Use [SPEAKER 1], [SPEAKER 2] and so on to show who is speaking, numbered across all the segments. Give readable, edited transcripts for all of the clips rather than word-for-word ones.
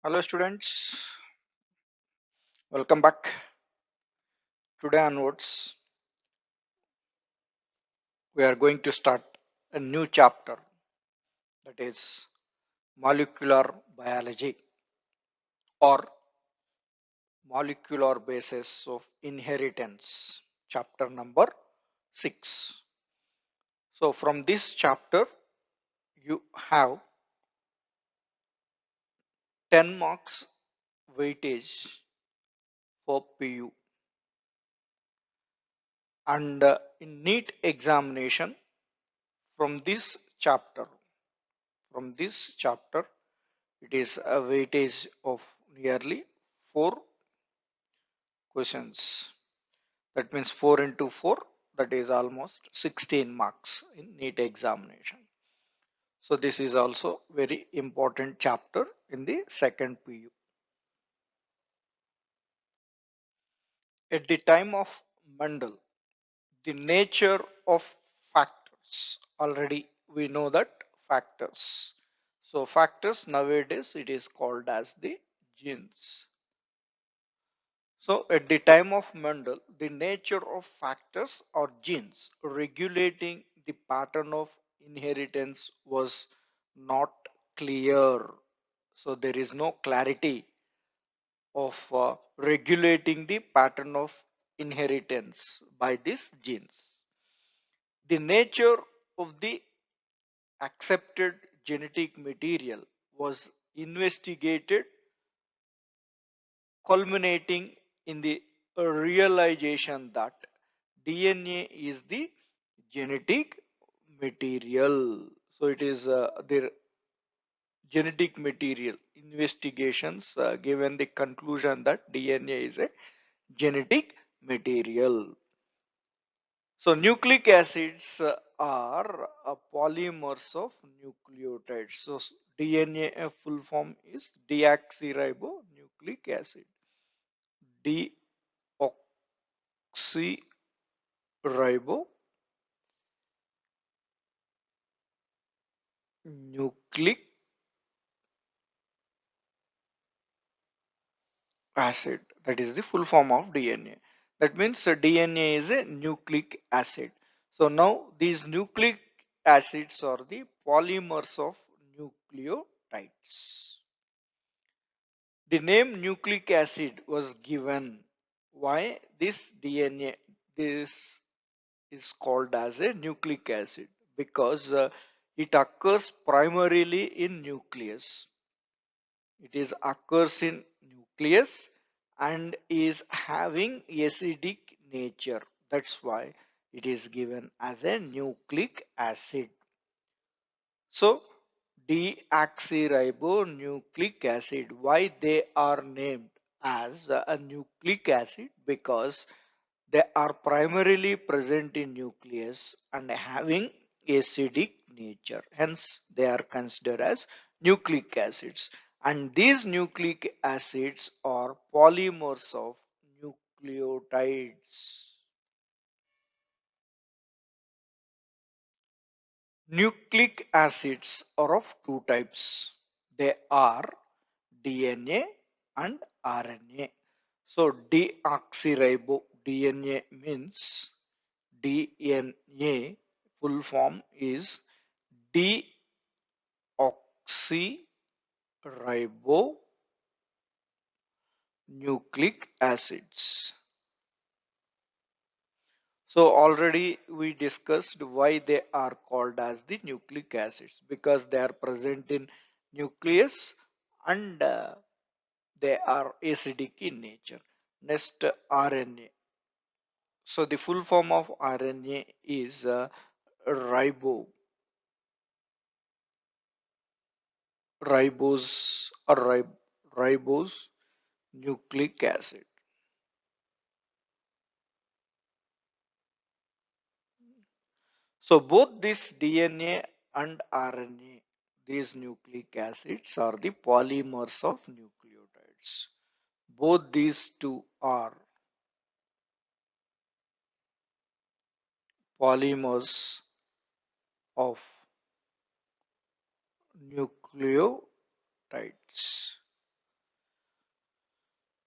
[SPEAKER 1] Hello students, welcome back. Today onwards, we are going to start a new chapter, that is molecular biology or molecular basis of inheritance, chapter number 6. So from this chapter, you have 10 marks weightage for PU, and in NEET examination from this chapter, from this chapter it is a weightage of nearly 4 questions. That means 4 into 4, that is almost 16 marks in NEET examination. So this is also very important chapter in the second PU. At the time of Mendel, the nature of factors, already we know that factors. So factors nowadays it is called as the genes. So at the time of Mendel, the nature of factors or genes regulating the pattern of inheritance was not clear. So there is no clarity of regulating the pattern of inheritance by these genes. The nature of the accepted genetic material was investigated, culminating in the realization that DNA is the genetic material. So it is the genetic material investigations given the conclusion that DNA is a genetic material. So nucleic acids are polymers of nucleotides. So DNA full form is deoxyribonucleic acid. Deoxyribonucleic acid. That is the full form of DNA. That means DNA is a nucleic acid. So now these nucleic acids are the polymers of nucleotides. The name nucleic acid was given. Why this DNA? This is called as a nucleic acid because it occurs primarily in nucleus. It is occurs in nucleus and is having acidic nature. That's why it is given as a nucleic acid. So deoxyribonucleic acid, why they are named as a nucleic acid? Because they are primarily present in nucleus and having acidic nature. Hence, they are considered as nucleic acids. And these nucleic acids are polymers of nucleotides. Nucleic acids are of two types. They are DNA and RNA. So deoxyribo DNA means DNA full form is deoxyribonucleic acids. So already we discussed why they are called as the nucleic acids, because they are present in nucleus and they are acidic in nature. Next, RNA. So the full form of RNA is ribo, ribose or ribose nucleic acid. So both this DNA and RNA, these nucleic acids are the polymers of nucleotides. Both these two are polymers of nucleotides.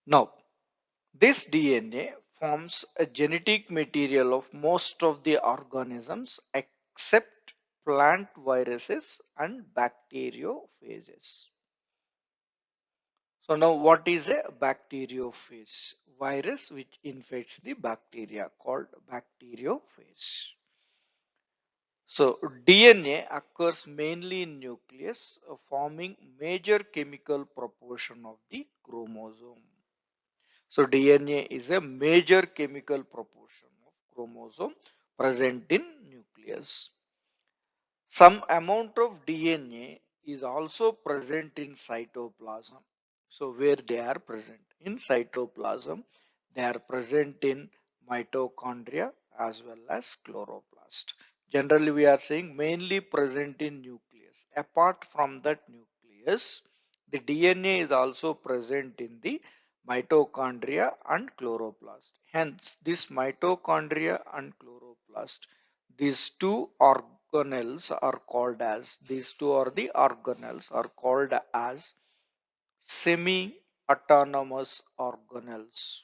[SPEAKER 1] Now, this DNA forms a genetic material of most of the organisms except plant viruses and bacteriophages. So now what is a bacteriophage? Virus which infects the bacteria called bacteriophage. So DNA occurs mainly in nucleus, forming major chemical proportion of the chromosome. So DNA is a major chemical proportion of chromosome present in nucleus. Some amount of DNA is also present in cytoplasm. So where they are present in cytoplasm, they are present in mitochondria as well as chloroplast. Generally, we are saying mainly present in nucleus. Apart from that nucleus, the DNA is also present in the mitochondria and chloroplast. Hence, this mitochondria and chloroplast, these two are the organelles are called as semi-autonomous organelles.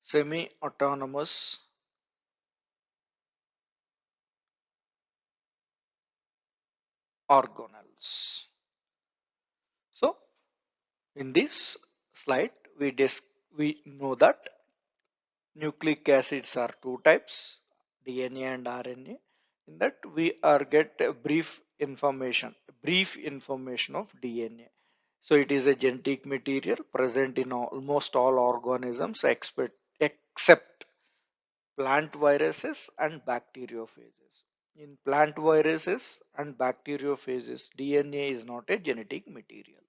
[SPEAKER 1] Semi-autonomous organelles. So in this slide, we know that nucleic acids are two types, DNA and RNA. In that we are get a brief information of DNA. So it is a genetic material present in almost all organisms except plant viruses and bacteriophages. In plant viruses and bacteriophages, DNA is not a genetic material.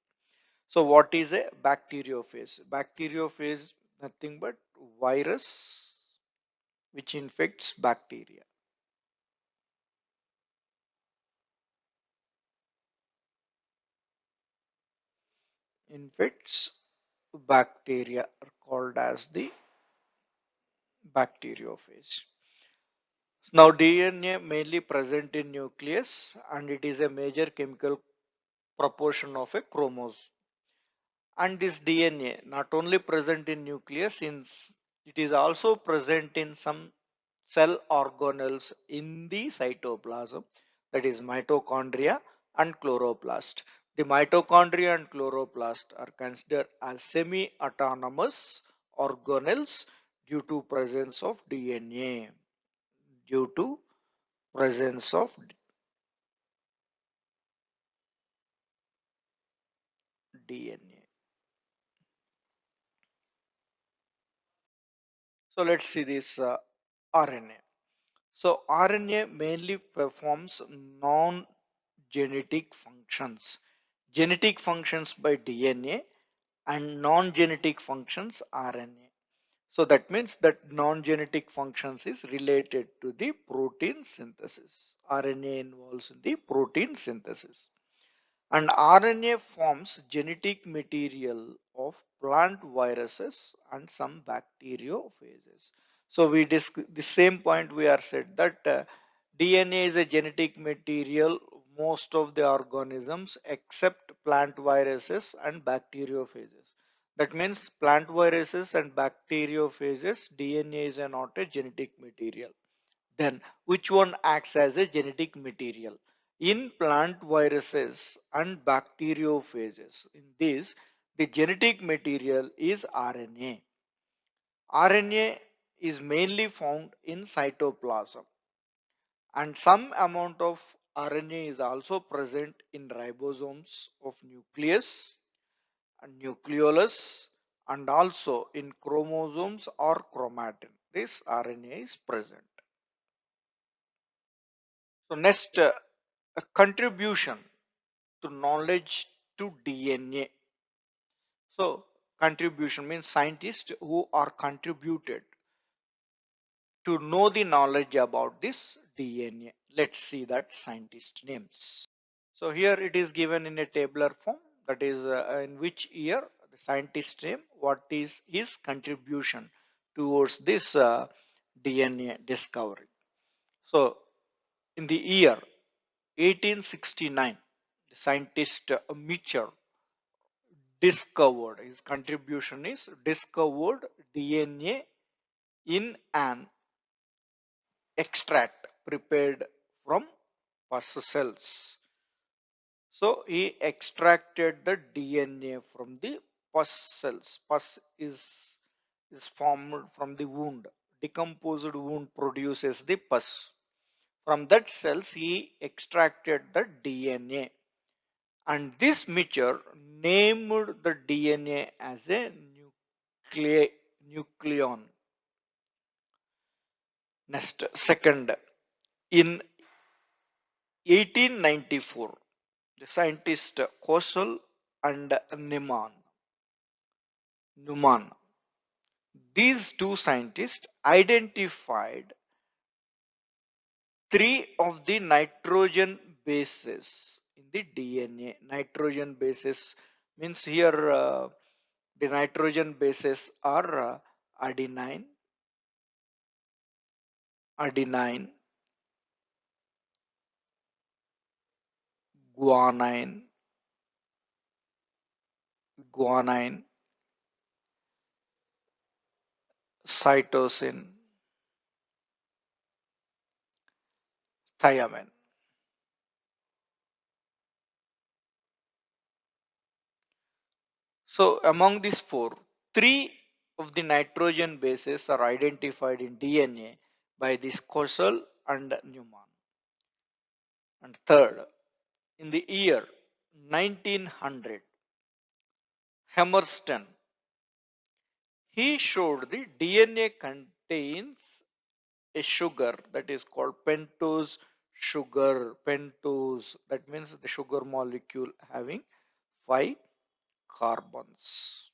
[SPEAKER 1] So what is a bacteriophage? Bacteriophage nothing but virus which infects bacteria. Infects bacteria are called as the bacteriophage. Now DNA mainly present in nucleus and it is a major chemical proportion of a chromosome. And this DNA not only present in nucleus, since it is also present in some cell organelles in the cytoplasm, that is mitochondria and chloroplast. The mitochondria and chloroplast are considered as semi-autonomous organelles due to presence of DNA. Due to presence of DNA. So let's see this RNA. So RNA mainly performs non-genetic functions. Genetic functions by DNA and non-genetic functions RNA. So that means that non-genetic functions is related to the protein synthesis. RNA involves in the protein synthesis. And RNA forms genetic material of plant viruses and some bacteriophages. So the same point we are said that DNA is a genetic material most of the organisms except plant viruses and bacteriophages. That means plant viruses and bacteriophages DNA is not a genetic material. Then which one acts as a genetic material? In plant viruses and bacteriophages, in this, the genetic material is RNA. RNA is mainly found in cytoplasm and some amount of RNA is also present in ribosomes of nucleus and nucleolus and also in chromosomes or chromatin. This RNA is present. So next, a contribution to knowledge to DNA. So contribution means scientists who are contributed to know the knowledge about this DNA. Let's see that scientist names. So here it is given in a tabular form, that is in which year the scientist name, what is his contribution towards this DNA discovery. So in the year 1869, the scientist Mitchell discovered, his contribution is discovered DNA in an extract prepared from pus cells. So he extracted the DNA from the pus cells. Pus is formed from the wound. Decomposed wound produces the pus. From that cells he extracted the DNA. And this Mitchell named the DNA as a nucleon. Next, second, in 1894, the scientist Kosel and Neumann, these two scientists identified three of the nitrogen bases in the DNA. Nitrogen bases means here the nitrogen bases are adenine, adenine, guanine, guanine, cytosine, thiamine. So among these four, three of the nitrogen bases are identified in DNA by this Kosel and Neumann. And third, in the year 1900, Hammerstein, he showed the DNA contains a sugar that is called pentose sugar. Pentose, that means the sugar molecule having 5 carbons.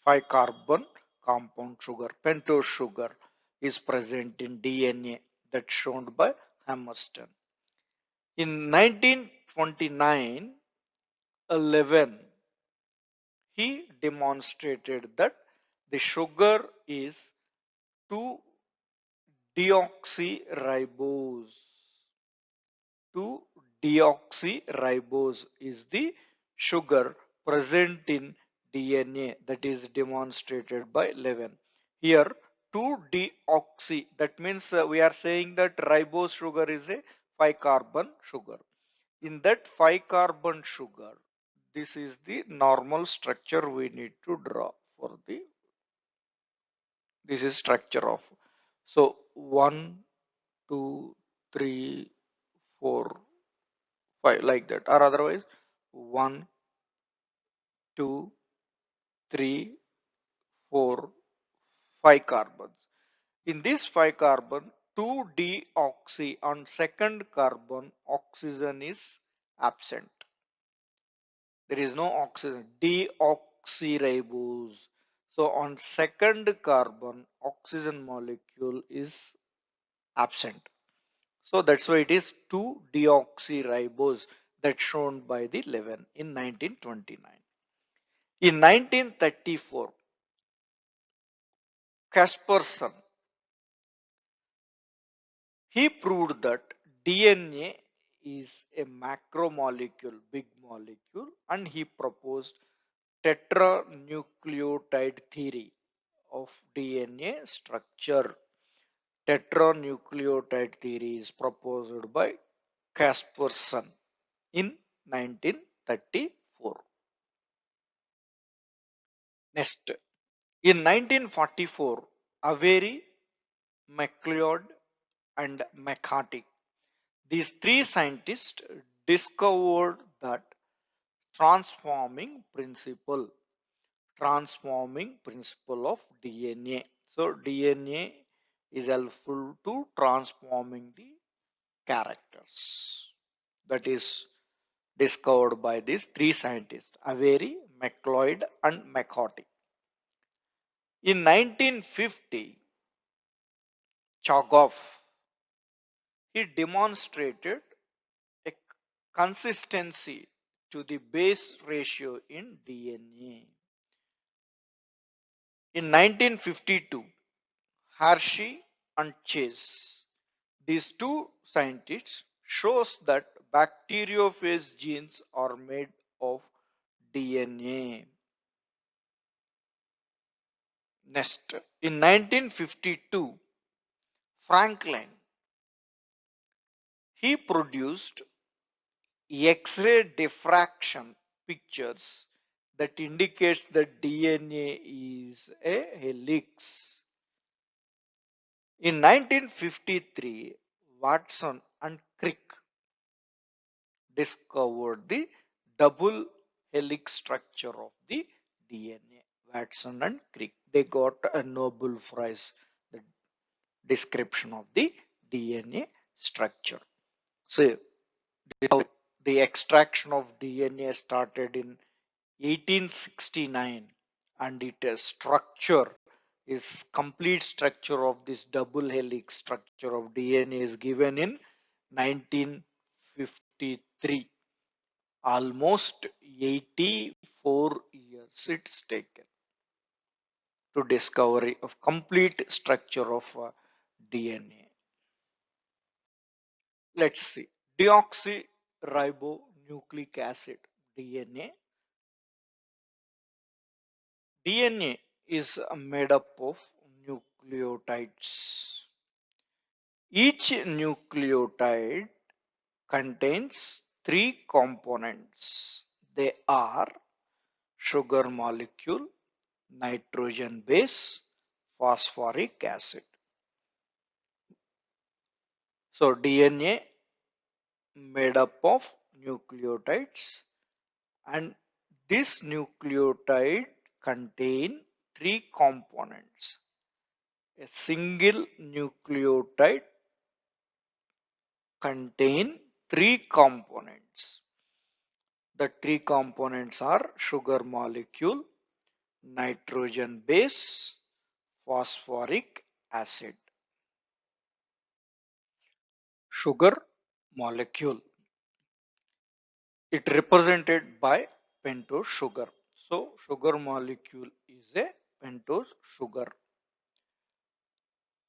[SPEAKER 1] 5 carbon compound sugar, pentose sugar, is present in DNA, that's shown by Hammerstein. In 1929, 11, he demonstrated that the sugar is 2-deoxyribose. 2-deoxyribose is the sugar present in DNA, that is demonstrated by Levin. Here 2-deoxy, that means we are saying that ribose sugar is a 5 carbon sugar. In that 5 carbon sugar, this is the normal structure we need to draw for the, this is structure of, so 1, 2, 3, 4, 5, like that, or otherwise 1, 2, 3, 4, 5 carbons. In this 5 carbon, 2-deoxy, on second carbon oxygen is absent. There is no oxygen, deoxyribose. So on second carbon oxygen molecule is absent. So that's why it is 2-deoxyribose, that's shown by the Levin in 1929. In 1934, Kaspersson, he proved that DNA is a macromolecule, big molecule, and he proposed tetranucleotide theory of DNA structure. Tetranucleotide theory is proposed by Kaspersson in 1934. Next, in 1944, Avery, MacLeod, and McCarthy, these three scientists discovered that transforming principle, transforming principle of DNA. So DNA is helpful to transforming the characters. That is discovered by these three scientists, Avery, MacLeod, and McCarthy. In 1950, Chagoff, he demonstrated a consistency to the base ratio in DNA. In 1952, Hershey and Chase, These two scientists shows that bacteriophage genes are made of DNA. Next, in 1952, Franklin he produced X-ray diffraction pictures that indicates that DNA is a helix. In 1953, Watson and Crick discovered the double helix structure of the DNA. Watson and Crick, they got a Nobel Prize, the description of the DNA structure. So the extraction of DNA started in 1869, and its structure is complete structure of this double helix structure of DNA is given in 1953. Almost 84 years it's taken to discovery of complete structure of DNA. Let's see. Deoxyribonucleic acid, DNA. DNA is made up of nucleotides. Each nucleotide contains three components. They are sugar molecule, nitrogen base, phosphoric acid. So DNA made up of nucleotides, and this nucleotide contain three components. A single nucleotide contain three components. The three components are sugar molecule, nitrogen base, phosphoric acid. Sugar molecule, it represented by pentose sugar. So sugar molecule is a pentose sugar.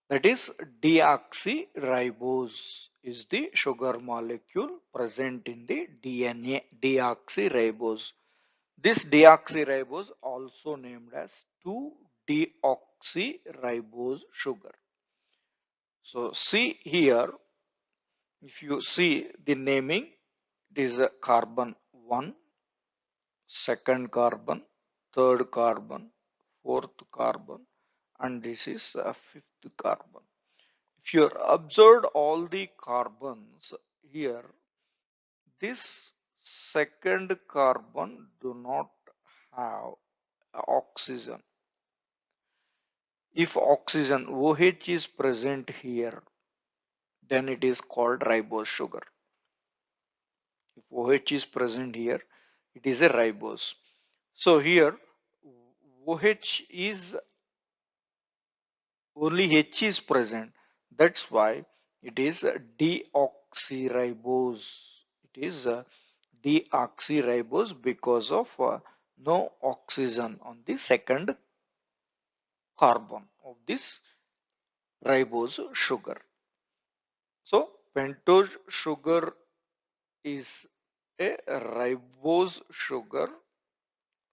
[SPEAKER 1] That is deoxyribose is the sugar molecule present in the DNA, deoxyribose. This deoxyribose also named as 2-deoxyribose sugar. So see here, if you see the naming, it is a carbon 1, second carbon, third carbon, fourth carbon, and this is a fifth carbon. If you observed all the carbons here, this second carbon do not have oxygen. If oxygen OH is present here, then it is called ribose sugar. If OH is present here, it is a ribose. So here OH is only H is present. That's why it is deoxyribose. It is deoxyribose because of no oxygen on the second carbon of this ribose sugar. So pentose sugar is a ribose sugar.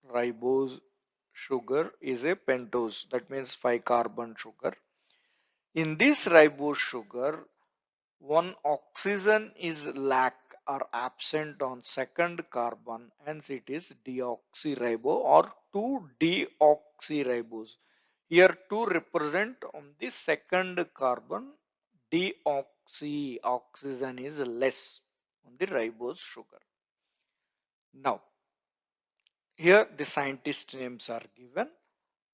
[SPEAKER 1] Ribose sugar is a pentose, that means 5 carbon sugar. In this ribose sugar, one oxygen is lack or absent on second carbon, hence it is deoxyribo or 2-deoxyribose. Here 2 represent on the second carbon, deoxy oxygen is less on the ribose sugar. Now here the scientist names are given.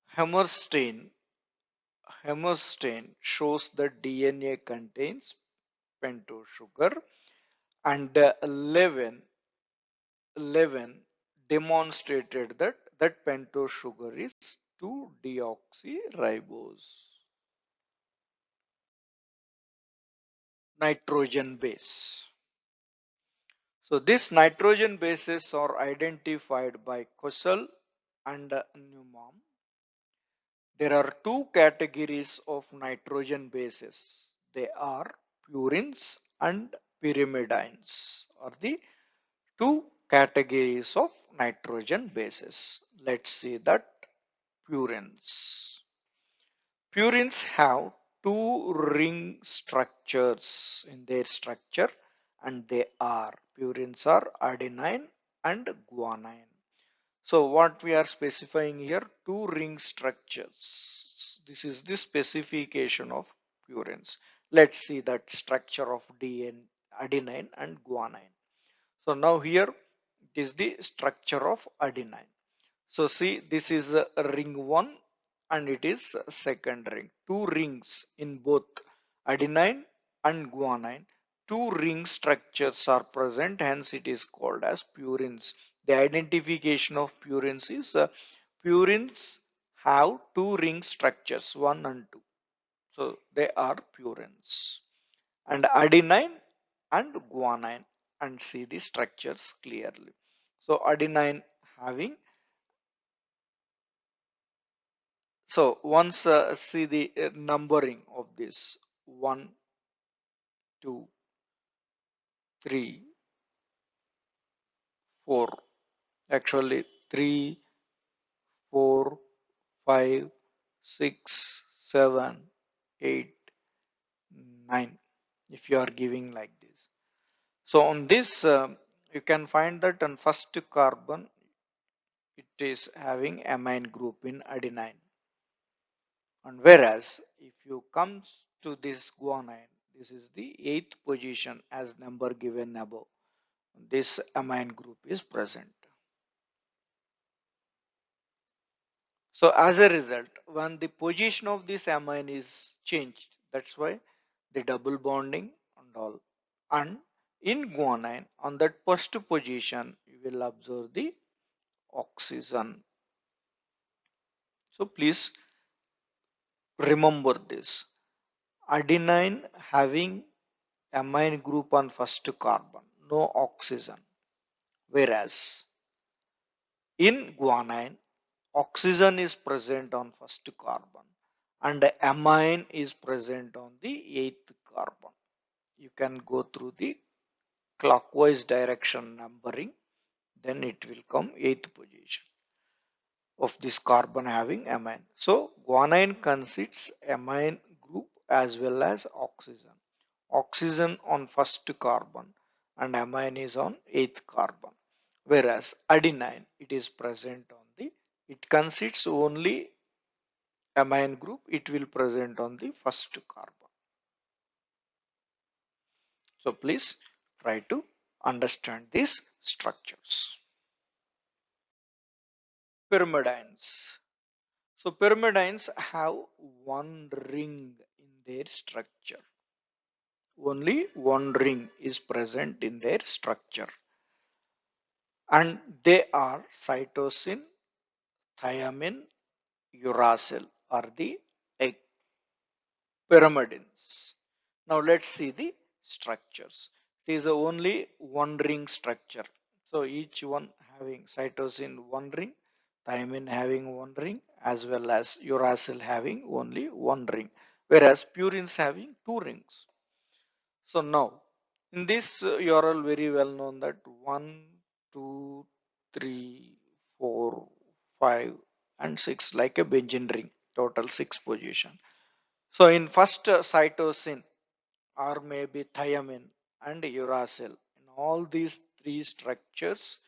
[SPEAKER 1] Hammerstein shows that DNA contains pentose sugar, and Levin demonstrated that pentose sugar is 2-deoxyribose. Nitrogen base. So these nitrogen bases are identified by Kossel and Neumann. There are two categories of nitrogen bases. They are purines and pyrimidines are the two categories of nitrogen bases. Let's see that purines. Purines have two ring structures in their structure, and they are purines are adenine and guanine. So what we are specifying here, two ring structures. This is the specification of purines. Let's see that structure of adenine and guanine. So now here it is the structure of adenine. So see, this is a ring 1 and it is a second ring. Two rings in both adenine and guanine. Two ring structures are present, hence it is called as purines. The identification of purines is purines have two ring structures 1 and 2. So they are purines. And adenine and guanine, and see the structures clearly. So adenine having, so once see the numbering of this 1, 2, 3, 4, actually 3, 4, 5, 6, 7, 8, 9, if you are giving like this. So on this you can find that on first carbon it is having amine group in adenine, and whereas if you comes to this guanine, this is the 8th position as number given above, this amine group is present. So as a result, when the position of this amine is changed, that's why the double bonding and all. And in guanine, on that first position, you will observe the oxygen. So please remember this. Adenine having amine group on first carbon, no oxygen. Whereas in guanine, oxygen is present on first carbon and amine is present on the 8th carbon. You can go through the clockwise direction numbering, then it will come 8th position of this carbon having amine. So guanine consists amine group as well as oxygen. Oxygen on first carbon and amine is on 8th carbon. Whereas adenine, it is present on the, it consists only amine group, it will present on the first carbon. So please try to understand these structures. Pyrimidines. So pyrimidines have one ring in their structure. Only one ring is present in their structure. And they are cytosine, thiamine, uracil are the pyrimidines. Now let's see the structures. It is only one ring structure. So each one having cytosine one ring, thymine having one ring, as well as uracil having only one ring, whereas purines having two rings. So now in this you are all very well known that 1, 2, 3, 4, 5 and 6 like a benzene ring, total 6 position. So in first cytosine or maybe thiamine and uracil, in all these three structures,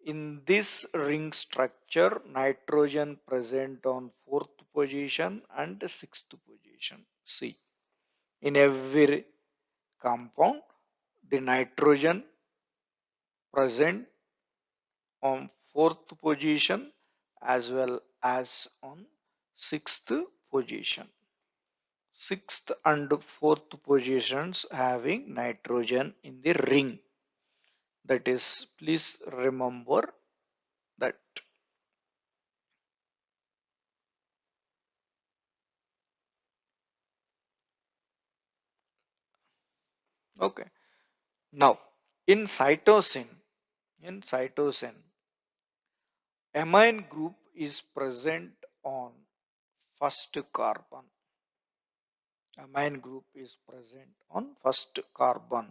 [SPEAKER 1] in this ring structure, nitrogen present on 4th position and 6th position. See, in every compound, the nitrogen present on 4th position as well as on 6th position. 6th and 4th positions having nitrogen in the ring. That is, please remember that. Okay. Now, in cytosine, amine group is present on first carbon Amine group is present on first carbon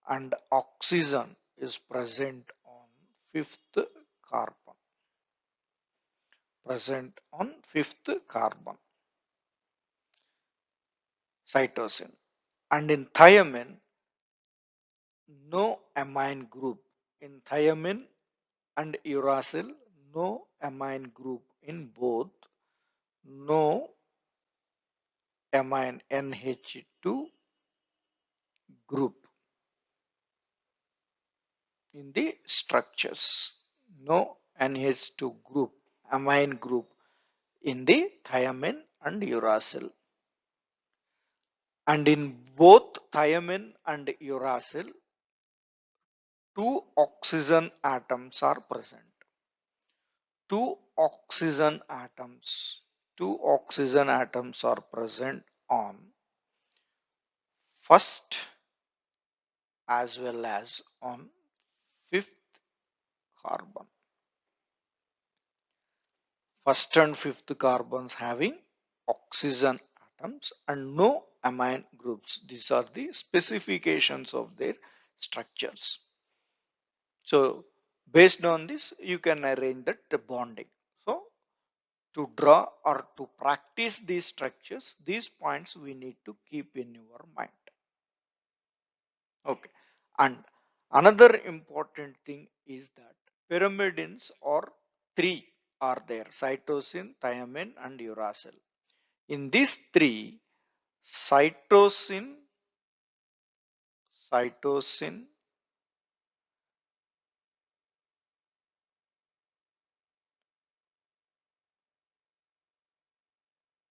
[SPEAKER 1] and oxygen is present on fifth carbon. Present on fifth carbon, cytosine. And in thiamine, no amine group. In thiamine and uracil, no amine group in both. No amine NH2 group in the structures. No NH2 group, amine group in the thiamine and uracil. And in both thiamine and uracil, two oxygen atoms are present. Two oxygen atoms. Two oxygen atoms are present on first as well as on fifth carbon. First and fifth carbons having oxygen atoms and no amine groups. These are the specifications of their structures. So based on this, you can arrange that bonding. So to draw or to practice these structures, these points we need to keep in your mind. Okay. And another important thing is that pyrimidines or three are there: cytosine, thiamine, and uracil. In these three, cytosine, cytosine,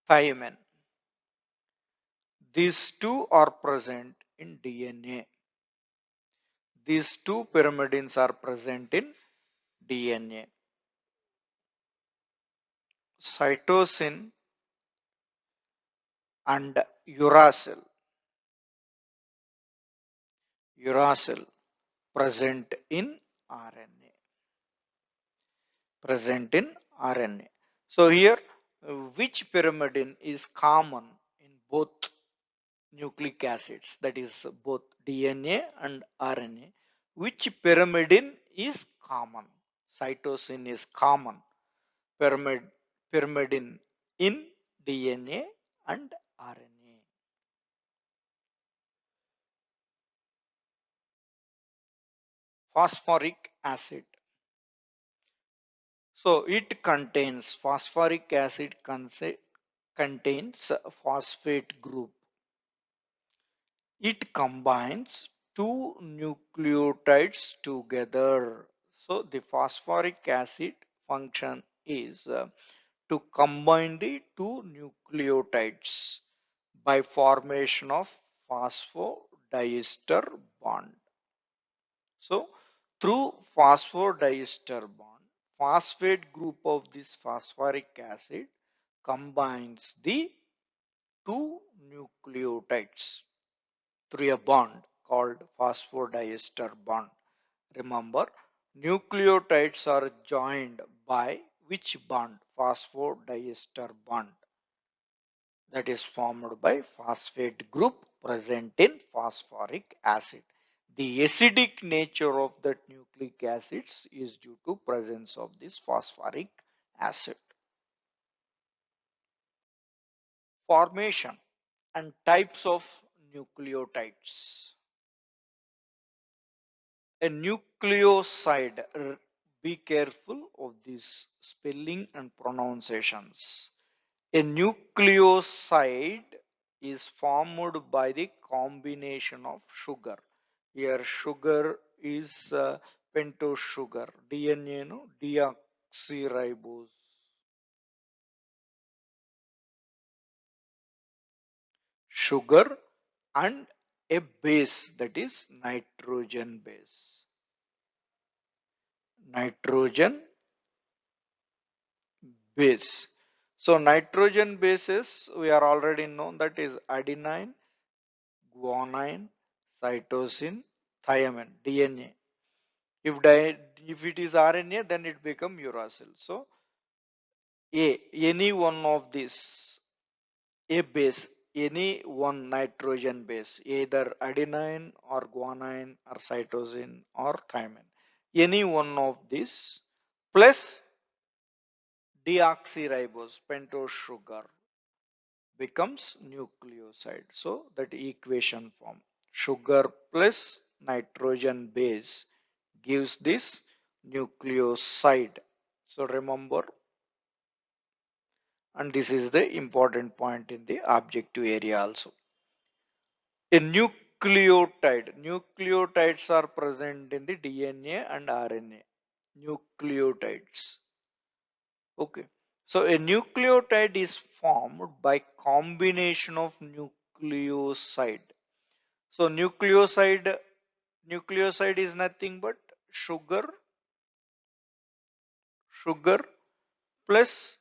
[SPEAKER 1] thiamine, these two are present in DNA. These two pyrimidines are present in DNA. Cytosine and uracil, uracil present in RNA, present in RNA. So here, which pyrimidine is common in both nucleic acids, that is both DNA and RNA? Which pyrimidine is common? Cytosine is common pyrimidine in DNA and RNA. Phosphoric acid. So it contains phosphoric acid contains phosphate group. It combines two nucleotides together. So the phosphoric acid function is to combine the two nucleotides by formation of phosphodiester bond. So through phosphodiester bond, phosphate group of this phosphoric acid combines the two nucleotides through a bond called phosphodiester bond. Remember, nucleotides are joined by which bond? Phosphodiester bond, that is formed by phosphate group present in phosphoric acid. The acidic nature of that nucleic acids is due to presence of this phosphoric acid. Formation and types of nucleotides. A nucleoside, be careful of this spelling and pronunciations. A nucleoside is formed by the combination of sugar. Here sugar is pentose sugar, DNA no deoxyribose. Sugar and a base, that is nitrogen base. Nitrogen base. So nitrogen bases we are already known, that is adenine, guanine, cytosine, thymine, DNA. If it is RNA, then it become uracil. So any one of these, a base, any one nitrogen base, either adenine or guanine or cytosine or thymine, any one of these plus deoxyribose, pentose sugar becomes nucleoside. So that equation form, sugar plus nitrogen base gives this nucleoside. So remember, and this is the important point in the objective area also. A nucleotides are present in the DNA and RNA. Nucleotides. Okay. So a nucleotide is formed by combination of nucleoside. So nucleoside is nothing but sugar plus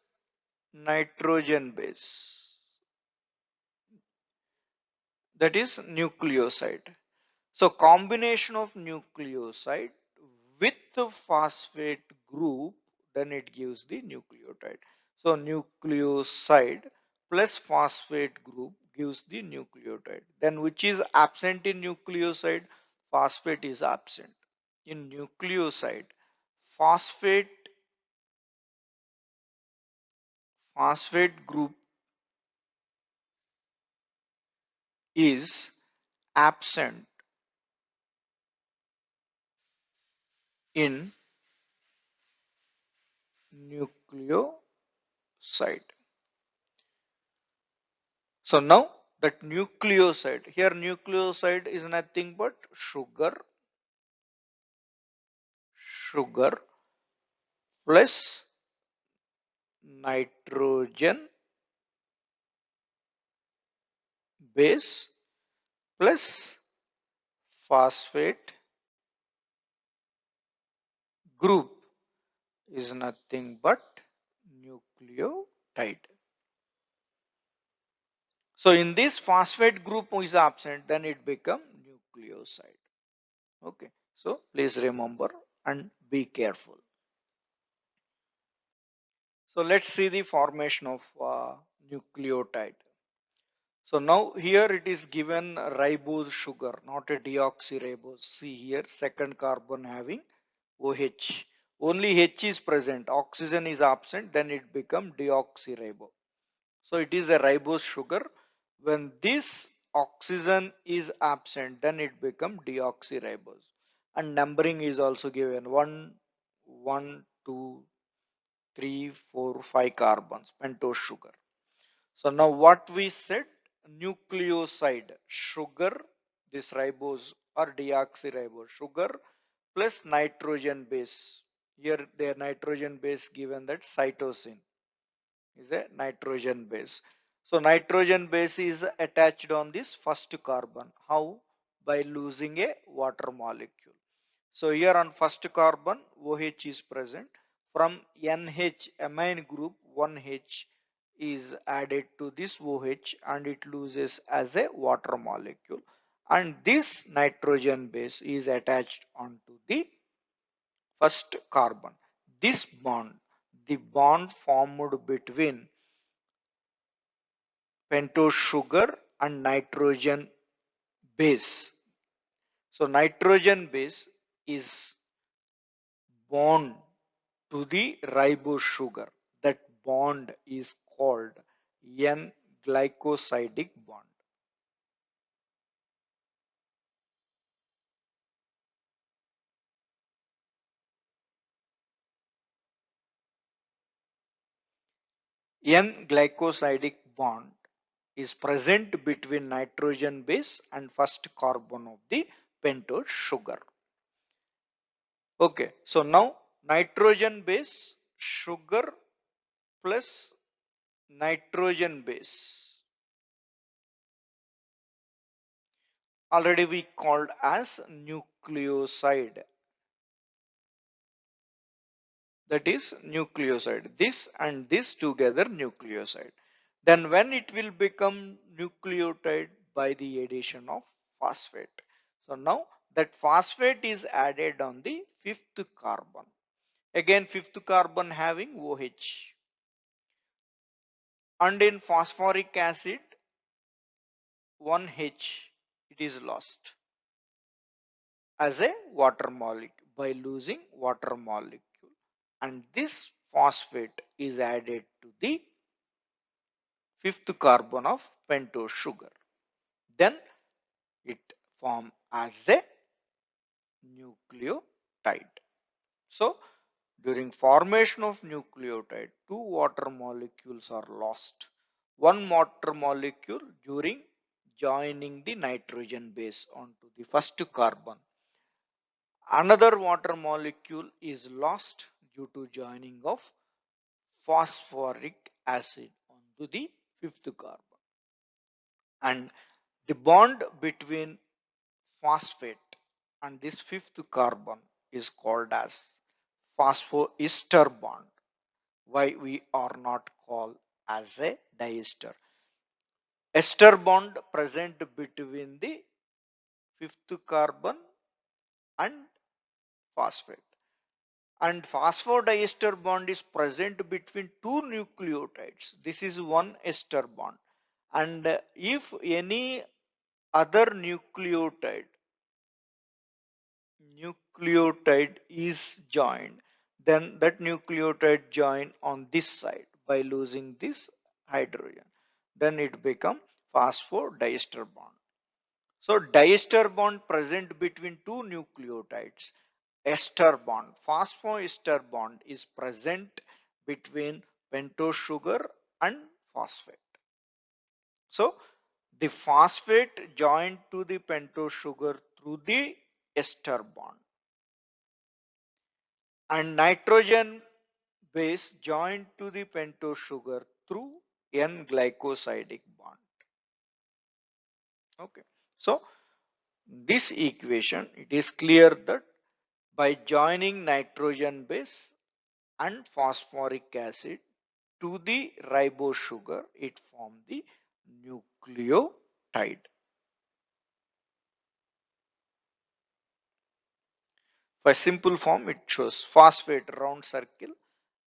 [SPEAKER 1] nitrogen base. That is nucleoside. So combination of nucleoside with the phosphate group, then it gives the nucleotide. So nucleoside plus phosphate group gives the nucleotide. Then which is absent in nucleoside? Phosphate is absent. In nucleoside, phosphate phosphate group is absent in nucleoside. So now that nucleoside, here nucleoside is nothing but sugar plus nitrogen base plus phosphate group is nothing but nucleotide. So in this phosphate group is absent, then it become nucleoside. Okay. So please remember and be careful. So let's see the formation of nucleotide. So now here it is given ribose sugar, not a deoxyribose. See here, second carbon having OH. Only H is present, oxygen is absent, then it become deoxyribose. So it is a ribose sugar. When this oxygen is absent, then it become deoxyribose. And numbering is also given 1, 1, 2, 3, 4, 5 carbons, pentose sugar. So now what we said, nucleoside, sugar, this ribose or deoxyribose, sugar plus nitrogen base. Here the nitrogen base given that cytosine is a nitrogen base. So nitrogen base is attached on this first carbon. How? By losing a water molecule. So here on first carbon OH is present. From NH amine group 1H is added to this OH and it loses as a water molecule, and this nitrogen base is attached onto the first carbon. This bond, the bond formed between pentose sugar and nitrogen base. So nitrogen base is bond to the ribose sugar. That bond is called N-glycosidic bond. N-glycosidic bond is present between nitrogen base and first carbon of the pentose sugar. Okay, so now nitrogen base, sugar plus nitrogen base, already we called as nucleoside. That is nucleoside. This and this together nucleoside. Then when it will become nucleotide? By the addition of phosphate. So now that phosphate is added on the fifth carbon. Again fifth carbon having OH. And in phosphoric acid one H, it is lost as a water molecule by losing water molecule, and this phosphate is added to the fifth carbon of pentose sugar. Then it forms as a nucleotide. So during formation of nucleotide, two water molecules are lost. One water molecule during joining the nitrogen base onto the first carbon. Another water molecule is lost due to joining of phosphoric acid onto the fifth carbon. And the bond between phosphate and this fifth carbon is called as phosphoester bond. Why we are not called as a diester? Ester bond present between the fifth carbon and phosphate, and phosphodiester bond is present between two nucleotides. This is one ester bond, and if any other nucleotide is joined, then that nucleotide join on this side by losing this hydrogen, then it become phosphodiester bond. So diester bond present between two nucleotides. Ester bond, phosphoester bond is present between pentose sugar and phosphate. So the phosphate joined to the pentose sugar through the ester bond, and nitrogen base joined to the pentose sugar through N-glycosidic bond. Okay, so this equation, it is clear that by joining nitrogen base and phosphoric acid to the ribose sugar, it forms the nucleotide. For simple form, it shows phosphate round circle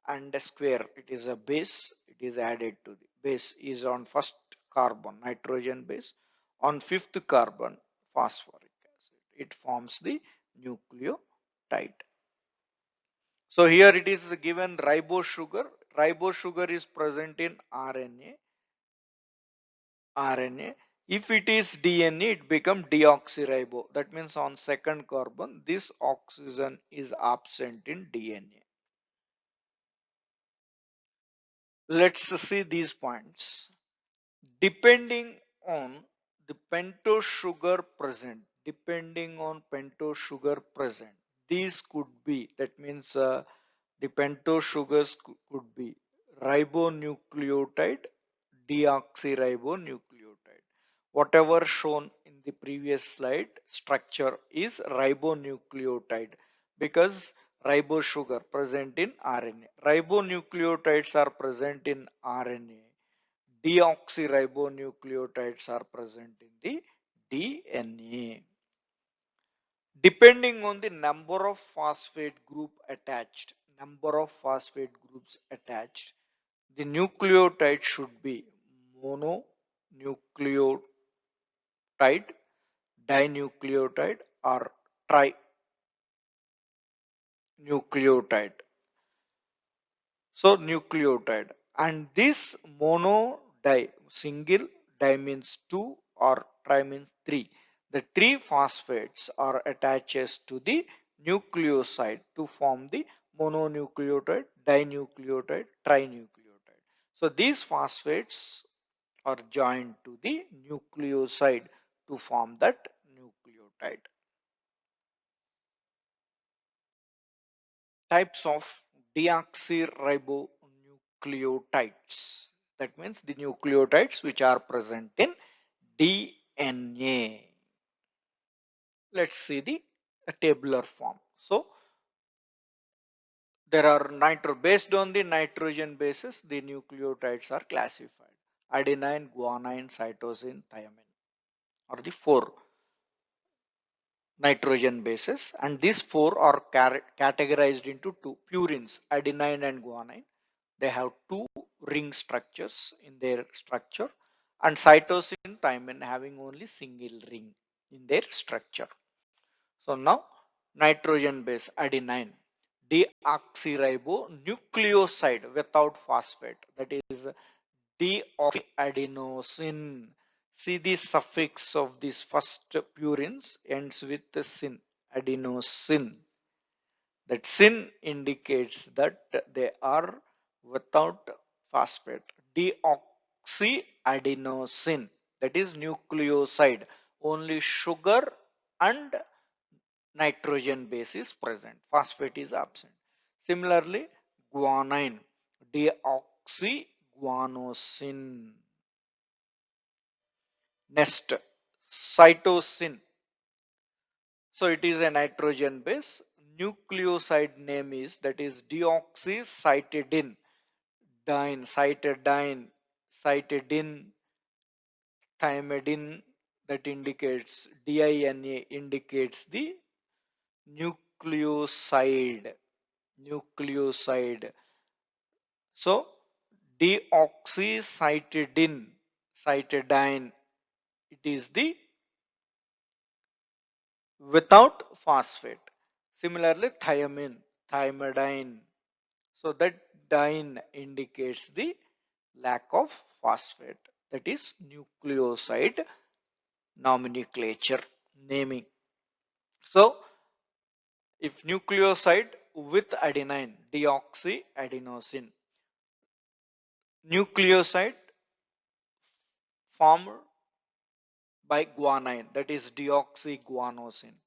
[SPEAKER 1] and a square. It is a base. It is added to the base is on first carbon, nitrogen base. On fifth carbon, phosphoric acid. It forms the nucleotide. So here it is given ribose sugar. Ribose sugar is present in RNA. If it is DNA, it becomes deoxyribo. That means on second carbon, this oxygen is absent in DNA. Let's see these points. Depending on the pentose sugar present, these could be, that means the pentose sugars could be ribonucleotide, deoxyribonucleotide. Whatever shown in the previous slide structure is ribonucleotide, because ribose sugar present in RNA. Ribonucleotides are present in RNA. Deoxyribonucleotides are present in the DNA. Depending on the number of phosphate groups attached, the nucleotide should be mononucleotide, dinucleotide, or trinucleotide. So nucleotide, and this mono di, single, di means two, or tri means three. The three phosphates are attached to the nucleoside to form the mononucleotide, dinucleotide, trinucleotide. So these phosphates are joined to the nucleoside to form that nucleotide. Types of deoxyribonucleotides. That means the nucleotides which are present in DNA. Let's see the tabular form. So there are based on the nitrogen bases, the nucleotides are classified. Adenine, guanine, cytosine, thymine are the four nitrogen bases, and these four are categorized into two purines, adenine and guanine. They have two ring structures in their structure, and cytosine, thymine having only single ring in their structure. So now nitrogen base adenine, deoxyribonucleoside without phosphate, that is deoxyadenosine. See the suffix of this first purines ends with the sin, adenosine. That sin indicates that they are without phosphate. Deoxyadenosine, that is nucleoside. Only sugar and nitrogen base is present. Phosphate is absent. Similarly, guanine, deoxyguanosine. Next, cytosine. So it is a nitrogen base. Nucleoside name is, that is deoxycytidine, cytidine, thymidine, that indicates DINA indicates the nucleoside. Nucleoside. So deoxycytidine, cytidine, it is the without phosphate. Similarly, thiamine, thymidine. So that dine indicates the lack of phosphate. That is nucleoside nomenclature naming. So if nucleoside with adenine, deoxyadenosine, nucleoside formed by guanine, that is deoxyguanosine,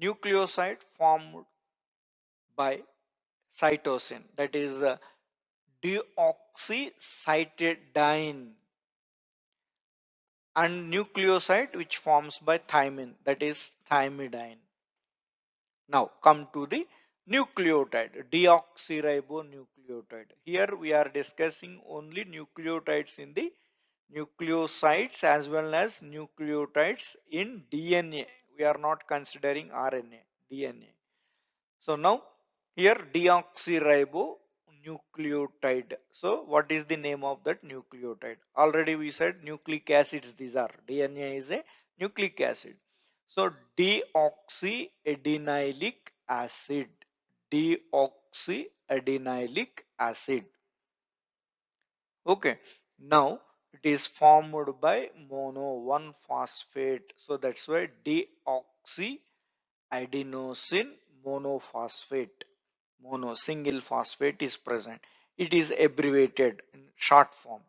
[SPEAKER 1] nucleoside formed by cytosine, that is deoxycytidine, and nucleoside which forms by thymine, that is thymidine. Now come to the nucleotide, deoxyribonucleotide. Here we are discussing only nucleotides in the nucleosides as well as nucleotides in DNA. We are not considering RNA, DNA. So now here deoxyribonucleotide. So what is the name of that nucleotide? Already we said nucleic acids, these are. DNA is a nucleic acid. So deoxyadenylic acid. Deoxyadenylic acid. Okay. Now it is formed by mono 1 phosphate. So that's why deoxyadenosine monophosphate. Mono single phosphate is present. It is abbreviated in short form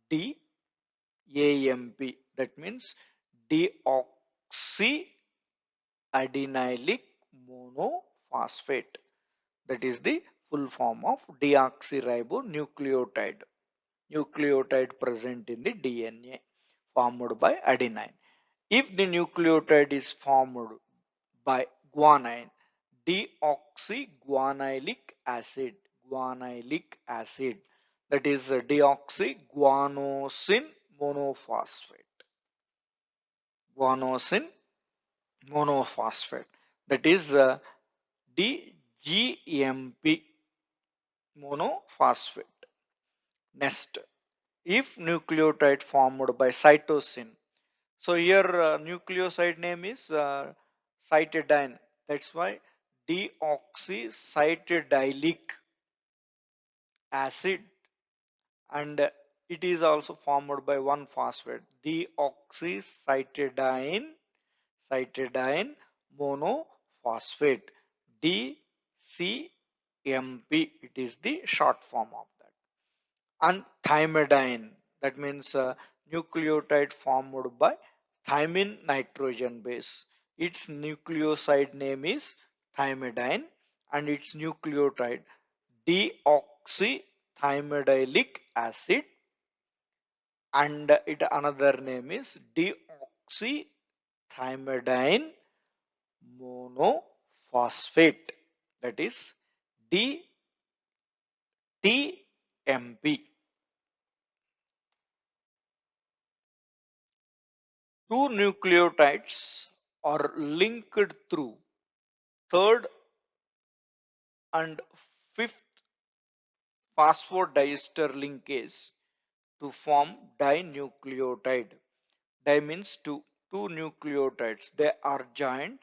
[SPEAKER 1] DAMP. That means deoxyadenylic monophosphate. That is the full form of deoxyribonucleotide. Nucleotide present in the DNA formed by adenine. If the nucleotide is formed by guanine, deoxyguanylic acid, guanylic acid, that is deoxyguanosine monophosphate, guanosine monophosphate, that is DGMP monophosphate. Next, if nucleotide formed by cytosine, so here nucleoside name is cytidine. That's why deoxycytidylic acid, and it is also formed by one phosphate, deoxycytidine, cytidine monophosphate, DCMP. It is the short form of that. And thymidine, that means nucleotide formed by thymine nitrogen base. Its nucleoside name is thymidine and its nucleotide deoxythymidylic acid, and it another name is deoxythymidine monophosphate, that is DTMP. Two nucleotides are linked through third and fifth phosphodiester linkage to form dinucleotide. Di means two nucleotides. They are joined,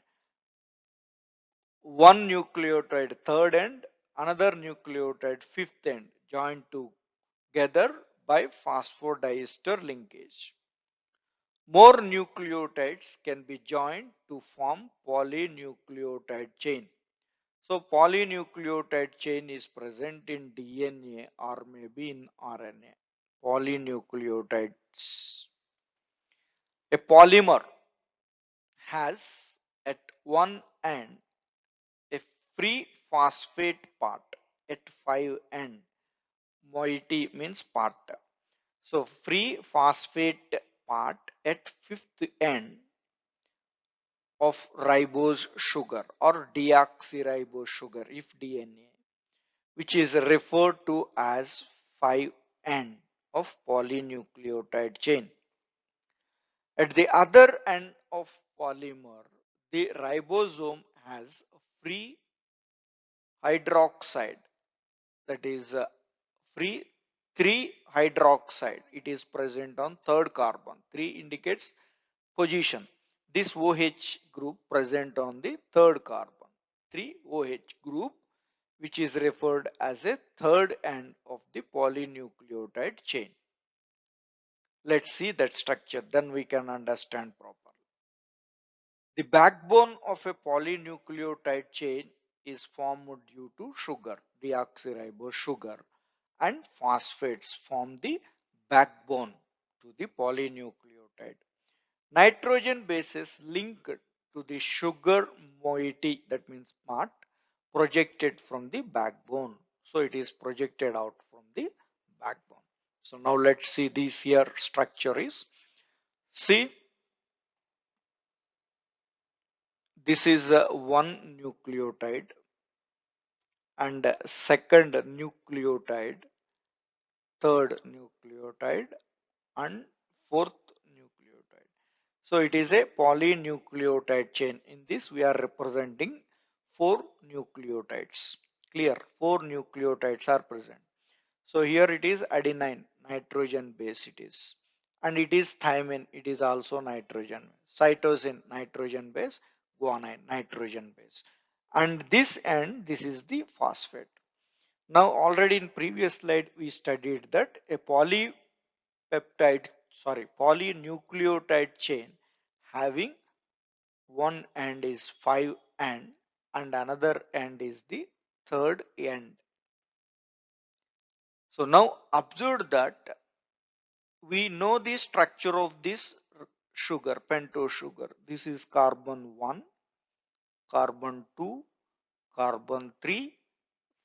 [SPEAKER 1] one nucleotide third end, another nucleotide fifth end, joined together by phosphodiester linkage. More nucleotides can be joined to form polynucleotide chain. So polynucleotide chain is present in DNA or maybe in RNA. Polynucleotides. A polymer has at one end a free phosphate part at 5 end. Moiety means part. So free phosphate part at fifth end of ribose sugar or deoxyribose sugar if DNA, which is referred to as 5 end of polynucleotide chain. At the other end of polymer, the ribosome has free hydroxide, that is free 3 hydroxide. It is present on third carbon. 3 indicates position. This OH group present on the third carbon. 3 OH group, which is referred as a third end of the polynucleotide chain. Let's see that structure, then we can understand properly. The backbone of a polynucleotide chain is formed due to sugar, deoxyribose sugar, and phosphates form the backbone to the polynucleotide. Nitrogen bases linked to the sugar moiety, that means part, projected from the backbone. So it is projected out from the backbone. So now let's see this here structure is. See, this is one nucleotide and second nucleotide, third nucleotide and fourth nucleotide. So it is a polynucleotide chain. In this we are representing 4 nucleotides. Clear? 4 nucleotides are present. So here it is adenine, nitrogen base it is. And it is thymine, it is also nitrogen. Cytosine, nitrogen base. Guanine, nitrogen base. And this end, this is the phosphate. Now already in previous slide we studied that a polynucleotide chain having one end is 5 end and another end is the third end. So now observe that we know the structure of this sugar, pentose sugar. This is carbon 1, carbon 2, carbon 3,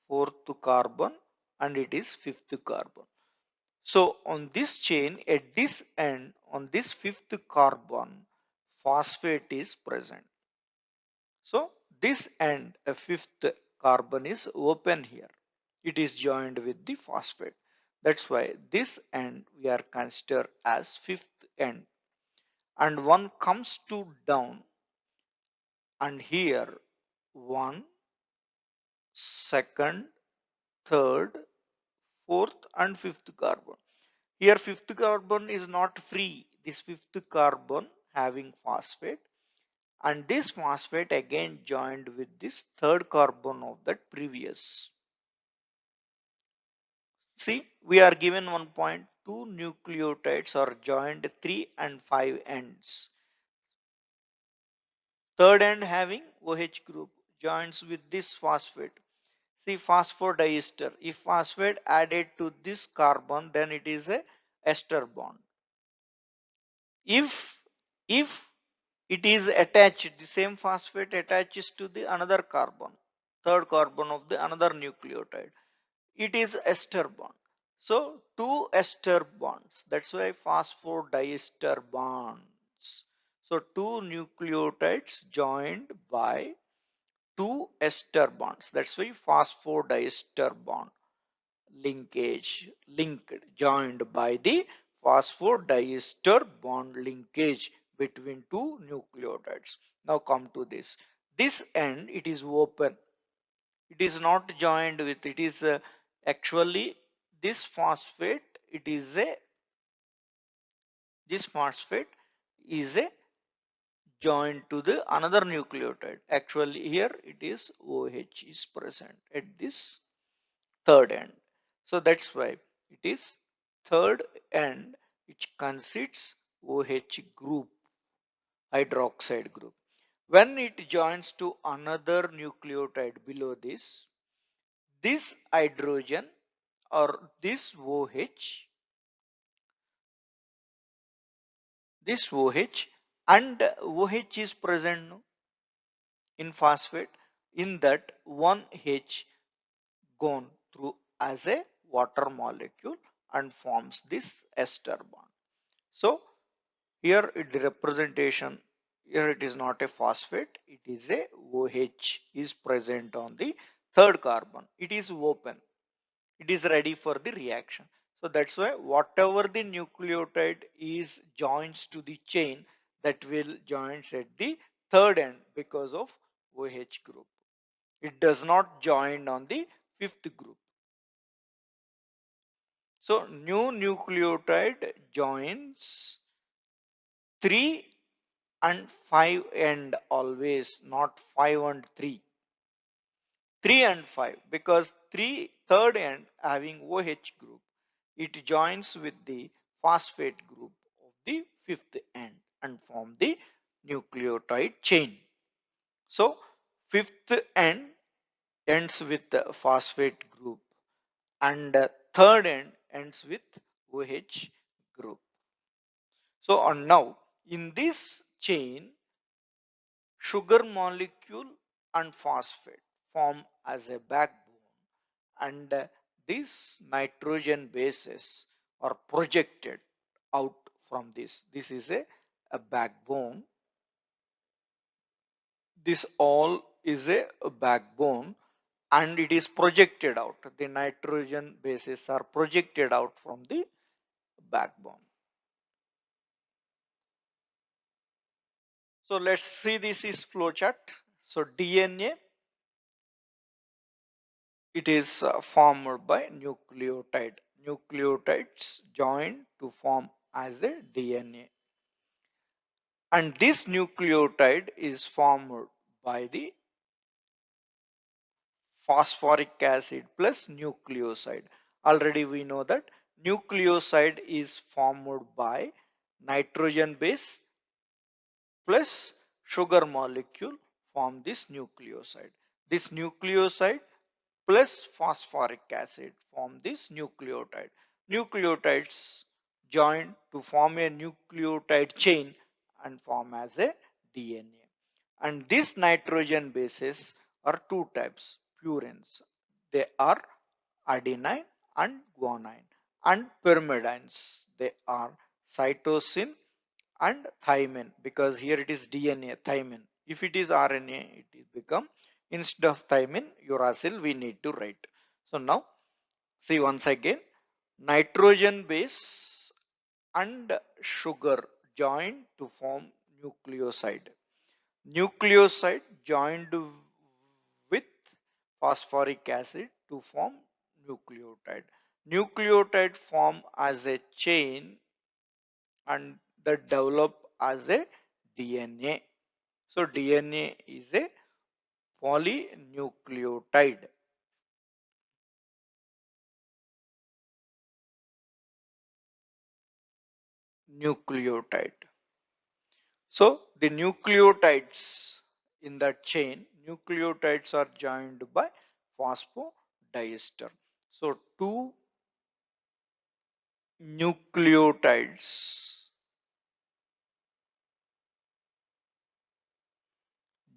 [SPEAKER 1] fourth carbon, and it is fifth carbon. So on this chain, at this end, on this fifth carbon, phosphate is present. So this end, a fifth carbon is open here. It is joined with the phosphate. That's why this end we are consider as fifth end. And one comes to down, and here one, second, third, fourth, and fifth carbon. Here fifth carbon is not free. This fifth carbon having phosphate, and this phosphate again joined with this third carbon of that previous. See, we are given one point, two nucleotides are joined 3 and 5 ends. Third end having OH group joins with this phosphate. See, phosphodiester. If phosphate added to this carbon, then it is a ester bond. If it is attached, the same phosphate attaches to the another carbon, third carbon of the another nucleotide, it is ester bond. So two ester bonds, that's why phosphodiester bonds. So two nucleotides joined by two ester bonds, that's why phosphodiester bond. Linkage, linked, joined by the phosphodiester bond linkage between two nucleotides. Now come to this. This end, it is open. It is not joined with, it is actually this phosphate, it is a This phosphate is a joined to the another nucleotide. Actually here it is OH is present at this third end. So that's why it is third end which consists OH group, hydroxide group. When it joins to another nucleotide below this hydrogen or this OH and OH is present in phosphate, in that one H gone through as a water molecule and forms this ester bond. So here the representation, here it is not a phosphate, it is a OH is present on the third carbon. It is open, it is ready for the reaction. So that's why whatever the nucleotide is joins to the chain, that will joins at the third end because of OH group. It does not join on the fifth group. So new nucleotide joins 3 and 5 end always, not 5 and 3. 3 and 5, because third end having OH group, it joins with the phosphate group of the fifth end and form the nucleotide chain. So fifth end ends with the phosphate group and third end ends with OH group. So now in this chain, sugar molecule and phosphate form as a backbone, and these nitrogen bases are projected out from this. This is a backbone. This all is a backbone and it is projected out. The nitrogen bases are projected out from the backbone. So let's see, this is flowchart. So DNA, it is formed by nucleotide. Nucleotides join to form as a DNA. And this nucleotide is formed by the phosphoric acid plus nucleoside. Already we know that nucleoside is formed by nitrogen base plus sugar molecule form this nucleoside. This nucleoside plus phosphoric acid form this nucleotide. Nucleotides join to form a nucleotide chain and form as a DNA. And these nitrogen bases are two types, purines. They are adenine and guanine. And pyrimidines, they are cytosine and thymine, because here it is DNA, thymine. If it is RNA, it will become, instead of thymine, uracil we need to write. So now see once again, nitrogen base and sugar join to form nucleoside. Nucleoside joined with phosphoric acid to form nucleotide. Nucleotide form as a chain and that develop as a DNA. So DNA is a polynucleotide. Nucleotide. So the nucleotides in that chain, nucleotides are joined by phosphodiester. So two nucleotides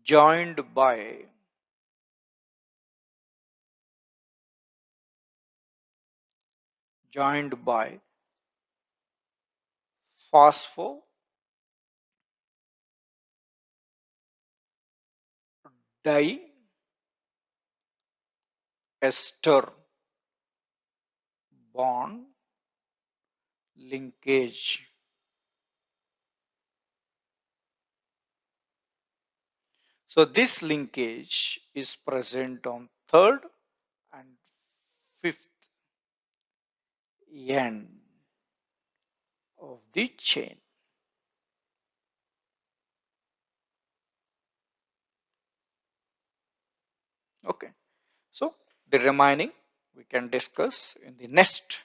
[SPEAKER 1] joined by joined by phosphodiester bond linkage. So this linkage is present on third and fifth end of the chain. Okay, so the remaining we can discuss in the next